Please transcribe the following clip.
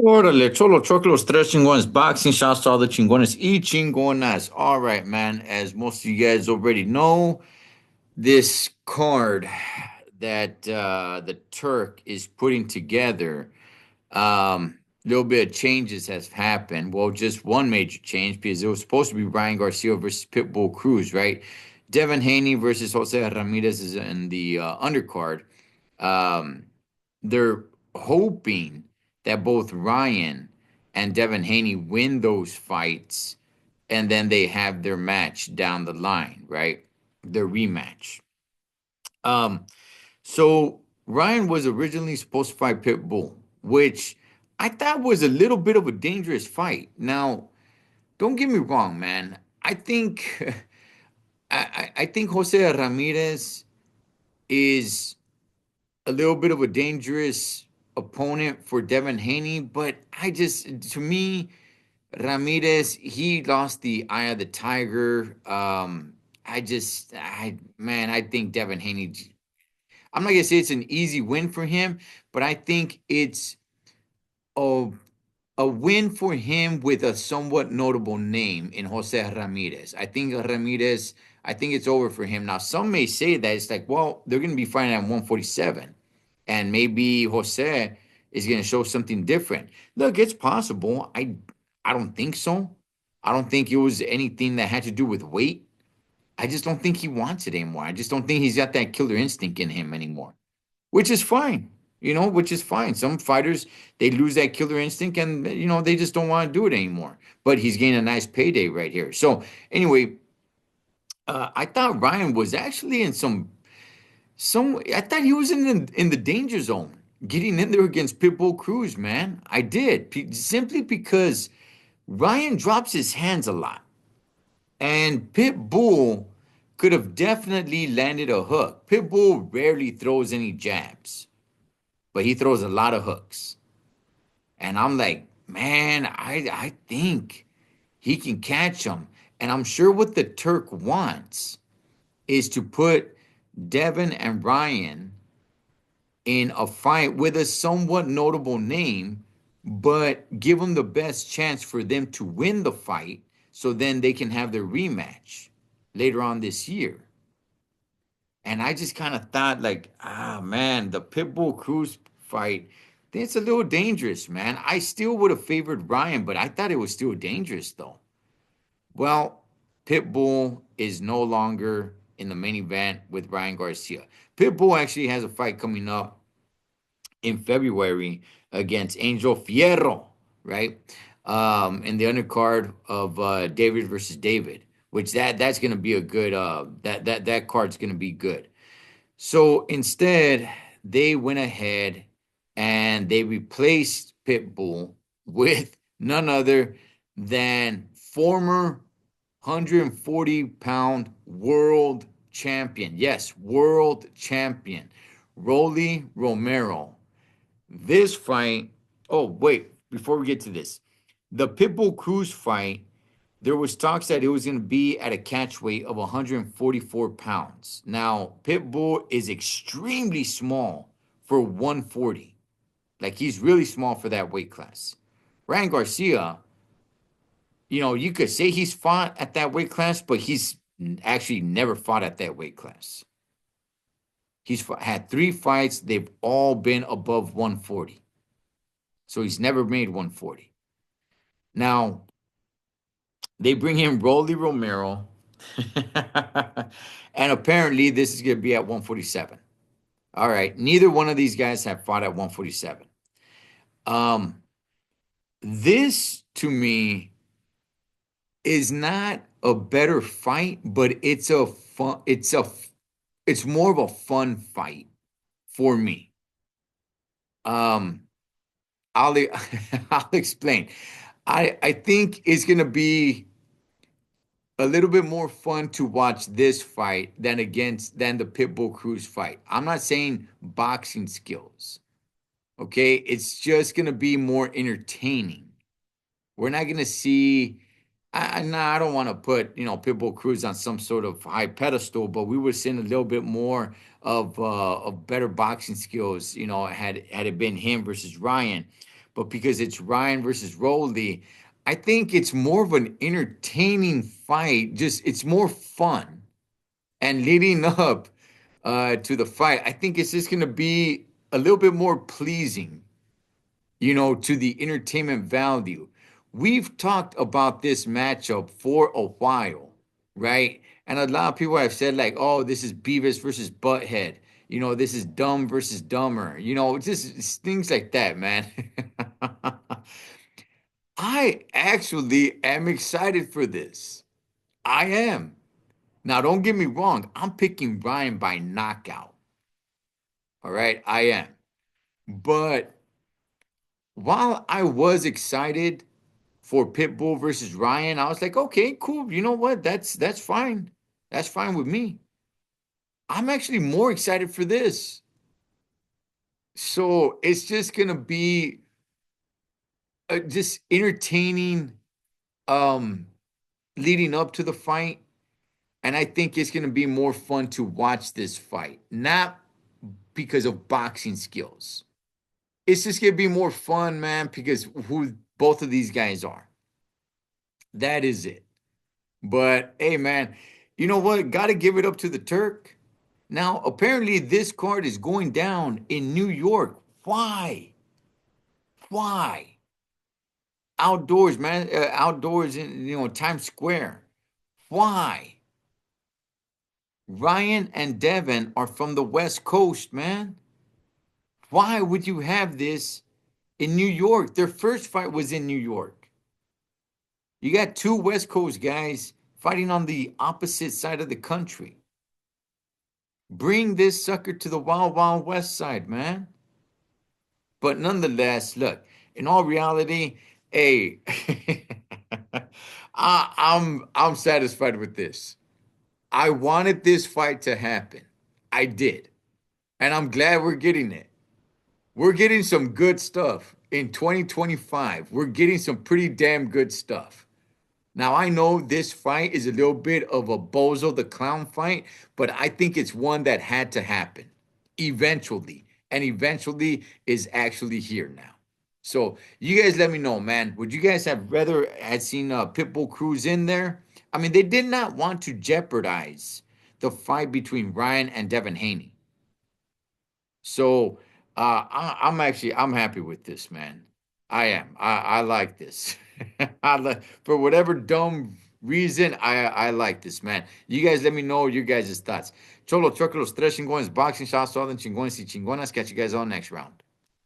Órale, Cholo Choc, los tres chingones. Boxing shouts to all the chingones y chingonas. All right, man. As most of you guys already know, this card that the Turk is putting together, little bit of changes has happened. Well, just one major change because it was supposed to be Ryan Garcia versus Pitbull Cruz, right? Devin Haney versus Jose Ramirez is in the undercard. Um, they're hoping that both Ryan and Devin Haney win those fights and then they have their match down the line, right? Their rematch. Um, so Ryan was originally supposed to fight Pitbull, which I thought was a little bit of a dangerous fight. Now, don't get me wrong, man. I think I think Jose Ramirez is a little bit of a dangerous opponent for Devin Haney, but to me, Ramirez, he lost the eye of the tiger. Man, I think Devin Haney, I'm not going to say it's an easy win for him, but I think it's a, a win for him with a somewhat notable name in Jose Ramirez. I think it's over for him. Now, some may say that it's like, well, they're going to be fighting at 147, and maybe Jose is going to show something different. Look, it's possible. I don't think so. I don't think it was anything that had to do with weight. I just don't think he wants it anymore. I just don't think he's got that killer instinct in him anymore, which is fine. Which is fine. Some fighters, they lose that killer instinct and, they just don't want to do it anymore. But he's getting a nice payday right here. So, anyway, I thought Ryan was actually in I thought he was in the danger zone getting in there against Pitbull Cruz, man. I did. Simply because Ryan drops his hands a lot. And Pitbull could have definitely landed a hook. Pitbull rarely throws any jabs, but he throws a lot of hooks. And I'm like, man, I think he can catch him. And I'm sure what the Turk wants is to put Devin and Ryan in a fight with a somewhat notable name, but give them the best chance for them to win the fight so then they can have their rematch later on this year. And I just kind of thought, like, man, the Pitbull Cruz fight, it's a little dangerous, man. I still would have favored Ryan, but I thought it was still dangerous, though. Well, Pitbull is no longer in the main event with Ryan Garcia. Pitbull actually has a fight coming up in February against Angel Fierro, right? In the undercard of David versus David, which that's going to be a good that card's going to be good. So instead, they went ahead and they replaced Pitbull with none other than former 140-pound world champion. Yes, world champion. Rolly Romero. This fight, oh, wait, before we get to this, the Pitbull Cruz fight, there was talks that it was going to be at a catch weight of 144 pounds. Now, Pitbull is extremely small for 140. Like, he's really small for that weight class. Ryan Garcia, you could say he's fought at that weight class, but he's actually never fought at that weight class. He's had 3 fights. They've all been above 140. So he's never made 140. Now, they bring in Rolly Romero, and apparently this is going to be at 147. All right. Neither one of these guys have fought at 147. Um, this to me is not a better fight, but it's more of a fun fight for me. Um, I'll I'll explain. I think it's gonna be a little bit more fun to watch this fight than the Pitbull Cruz fight. I'm not saying boxing skills. Okay, it's just gonna be more entertaining. We're not gonna see. I don't want to put Pitbull Cruz on some sort of high pedestal, but we were seeing a little bit more of better boxing skills. Had it been him versus Ryan. but because it's Ryan versus Rolly, I think it's more of an entertaining fight. Just it's more fun. And leading up to the fight, I think it's just going to be a little bit more pleasing, to the entertainment value. We've talked about this matchup for a while, right? And a lot of people have said, like, oh, this is Beavis versus Butthead. This is Dumb versus Dumber. Just things like that, man. I actually am excited for this. I am. Now, don't get me wrong. I'm picking Ryan by knockout. All right, I am. But while I was excited for Pitbull versus Ryan, I was like, okay, cool. You know what? That's fine. That's fine with me. I'm actually more excited for this. So it's just gonna be just entertaining, um, leading up to the fight, and I think it's gonna be more fun to watch this fight, not because of boxing skills. It's just gonna be more fun, man, because who both of these guys are. That is it. But hey, man, you know what? Got to give it up to the Turk. Now, apparently, this card is going down in New York. Why? Why? Outdoors, man. Outdoors in Times Square. Why? Ryan and Devin are from the West Coast, man. Why would you have this in New York? Their first fight was in New York. You got two West Coast guys fighting on the opposite side of the country. Bring this sucker to the Wild Wild West side, man. But nonetheless, look, in all reality, hey, I'm satisfied with this. I wanted this fight to happen. I did. And I'm glad we're getting it. We're getting some good stuff in 2025. We're getting some pretty damn good stuff. Now, I know this fight is a little bit of a Bozo the Clown fight, but I think it's one that had to happen eventually. And eventually is actually here now. So you guys let me know, man. Would you guys have rather had seen Pitbull Cruz in there? I mean, they did not want to jeopardize the fight between Ryan and Devin Haney. So I'm happy with this, man. I am. I like this. For whatever dumb reason, I like this, man. You guys let me know your guys' thoughts. Cholo, Trucker, Los Tres Chingones, Boxing Shots, all the Chingones y Chingonas. Catch you guys on next round.